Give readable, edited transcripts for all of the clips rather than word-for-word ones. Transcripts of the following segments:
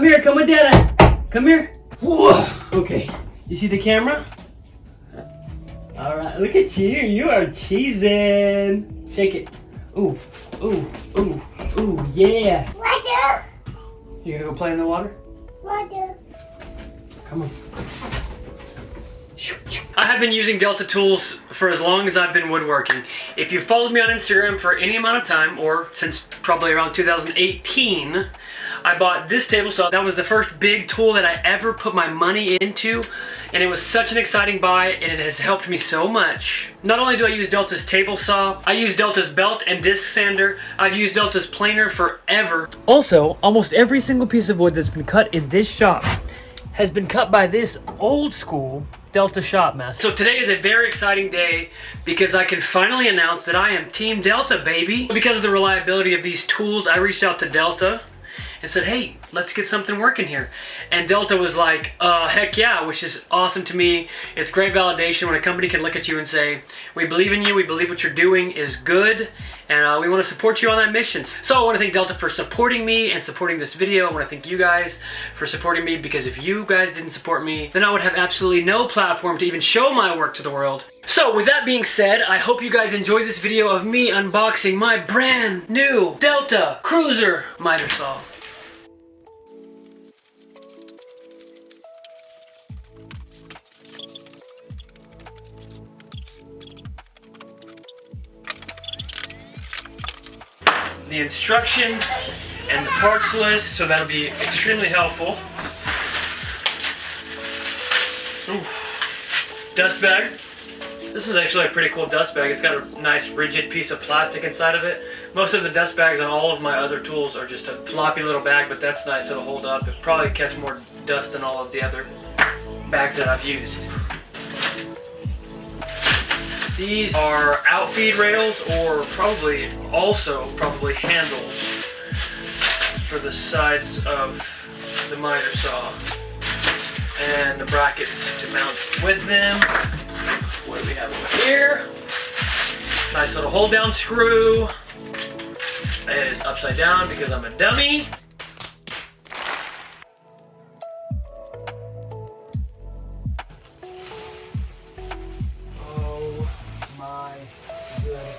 Come here, come with Dada. Come here. Whoa. Okay, you see the camera? All right, look at you. You are cheesing. Shake it. Ooh, ooh, ooh, ooh, yeah. Water. You gonna go play in the water? Water. Come on. I have been using Delta tools for as long as I've been woodworking. If you followed me on Instagram for any amount of time, or since probably around 2018, I bought this table saw. That was the first big tool that I ever put my money into, and it was such an exciting buy, and it has helped me so much. Not only do I use Delta's table saw, I use Delta's belt and disc sander. I've used Delta's planer forever. Also, almost every single piece of wood that's been cut in this shop has been cut by this old school Delta shop master. So today is a very exciting day because I can finally announce that I am Team Delta, baby. Because of the reliability of these tools, I reached out to Delta and said, hey, let's get something working here. And Delta was like, heck yeah, which is awesome to me. It's great validation when a company can look at you and say, we believe in you, we believe what you're doing is good, and we want to support you on that mission. So I want to thank Delta for supporting me and supporting this video. I want to thank you guys for supporting me, because if you guys didn't support me, then I would have absolutely no platform to even show my work to the world. So with that being said, I hope you guys enjoyed this video of me unboxing my brand new Delta Cruzer miter saw. The instructions and the parts list, so that'll be extremely helpful. Ooh. Dust bag. This is actually a pretty cool dust bag. It's got a nice rigid piece of plastic inside of it. Most of the dust bags on all of my other tools are just a floppy little bag, but that's nice, it'll hold up. It'll probably catch more dust than all of the other bags that I've used. These are outfeed rails, or probably handles for the sides of the miter saw, and the brackets to mount with them. What do we have over here? Nice little hold down screw. It is upside down because I'm a dummy. My goodness.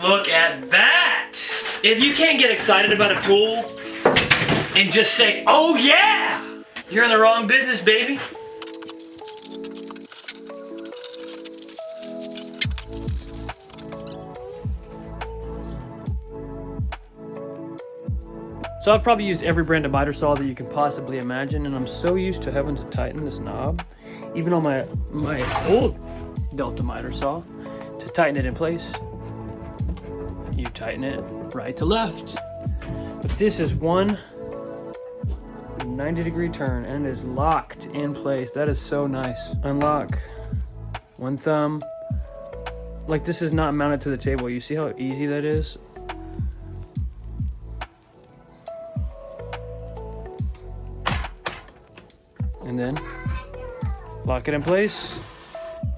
Look at that! If you can't get excited about a tool and just say, oh yeah! You're in the wrong business, baby. So I've probably used every brand of miter saw that you can possibly imagine, and I'm so used to having to tighten this knob, even on my old Delta miter saw. To tighten it in place, you tighten it right to left. But this is one 90-degree turn, and it is locked in place. That is so nice. Unlock, one thumb. Like, this is not mounted to the table. You see how easy that is? And then lock it in place.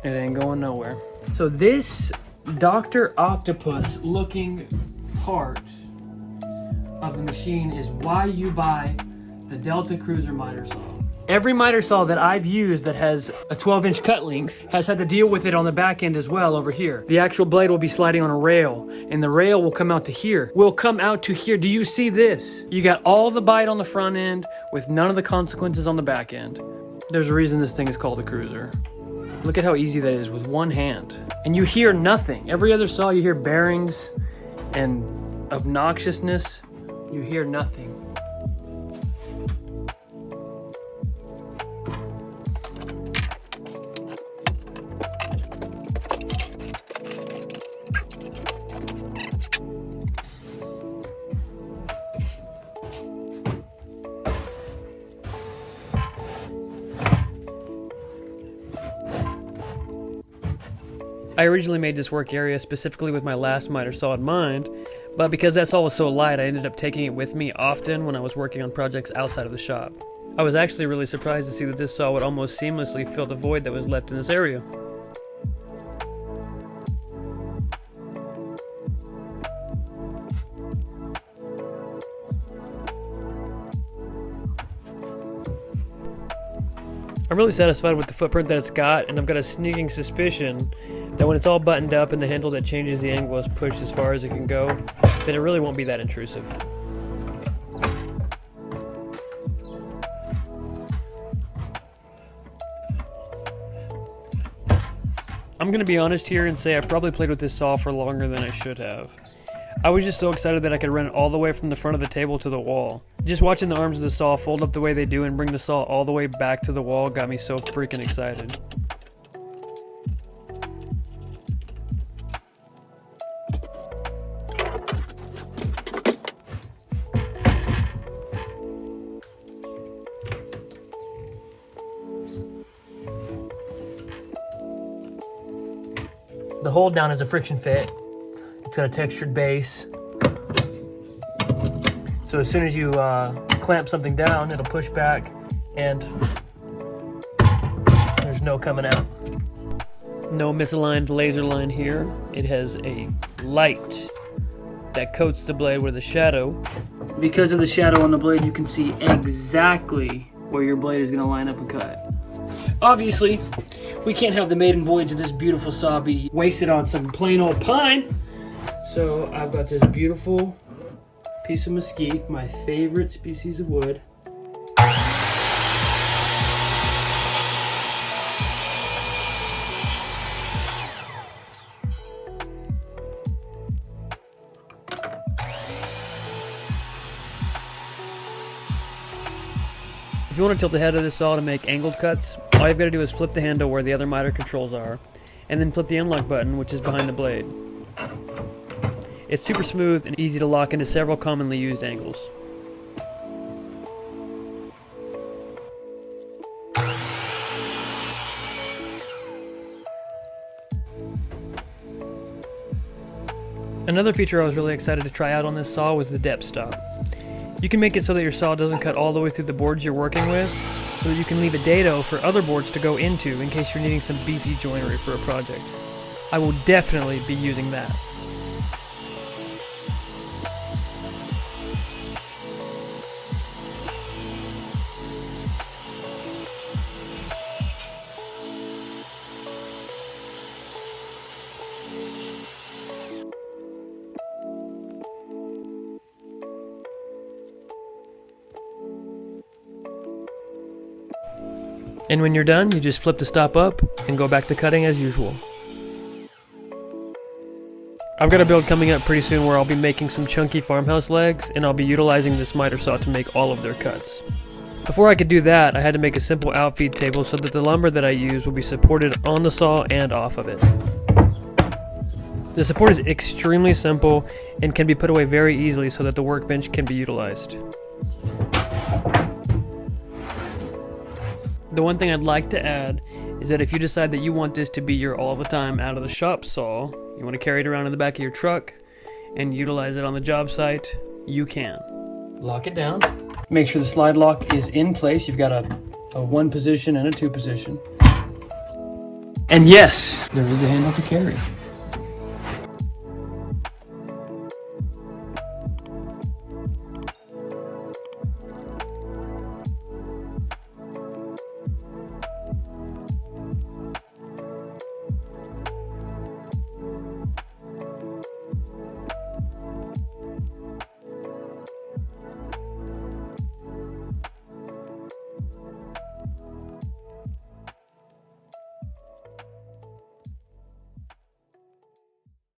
It ain't going nowhere. So this Dr. Octopus looking part of the machine is why you buy the Delta Cruzer miter saw. Every miter saw that I've used that has a 12-inch cut length has had to deal with it on the back end as well over here. The actual blade will be sliding on a rail, and the rail will come out to here. Will come out to here. Do you see this? You got all the bite on the front end with none of the consequences on the back end. There's a reason this thing is called a Cruzer. Look at how easy that is with one hand. And you hear nothing. Every other saw you hear bearings and obnoxiousness. You hear nothing. I originally made this work area specifically with my last miter saw in mind, But because that saw was so light, I ended up taking it with me often when I was working on projects outside of the shop. I was actually really surprised to see that this saw would almost seamlessly fill the void that was left in this area. I'm really satisfied with the footprint that it's got, and I've got a sneaking suspicion that when it's all buttoned up and the handle that changes the angle is pushed as far as it can go, then it really won't be that intrusive. I'm gonna be honest here and say I probably played with this saw for longer than I should have. I was just so excited that I could run it all the way from the front of the table to the wall. Just watching the arms of the saw fold up the way they do and bring the saw all the way back to the wall got me so freaking excited. The hold down is a friction fit. It's got a textured base. So as soon as you clamp something down, it'll push back and there's no coming out. No misaligned laser line here. It has a light that coats the blade with a shadow. Because of the shadow on the blade, you can see exactly where your blade is going to line up and cut. Obviously, we can't have the maiden voyage of this beautiful saw be wasted on some plain old pine. So I've got this beautiful piece of mesquite, my favorite species of wood. If you want to tilt the head of this saw to make angled cuts, all you've got to do is flip the handle where the other miter controls are, and then flip the unlock button, which is behind the blade. It's super smooth and easy to lock into several commonly used angles. Another feature I was really excited to try out on this saw was the depth stop. You can make it so that your saw doesn't cut all the way through the boards you're working with, so that you can leave a dado for other boards to go into in case you're needing some beefy joinery for a project. I will definitely be using that. And when you're done, you just flip the stop up and go back to cutting as usual. I've got a build coming up pretty soon where I'll be making some chunky farmhouse legs, and I'll be utilizing this miter saw to make all of their cuts. Before I could do that, I had to make a simple outfeed table so that the lumber that I use will be supported on the saw and off of it. The support is extremely simple and can be put away very easily so that the workbench can be utilized. The one thing I'd like to add is that if you decide that you want this to be your all the time out of the shop saw, you want to carry it around in the back of your truck and utilize it on the job site, you can. Lock it down. Make sure the slide lock is in place. You've got a 1 position and a 2 position. And yes, there is a handle to carry.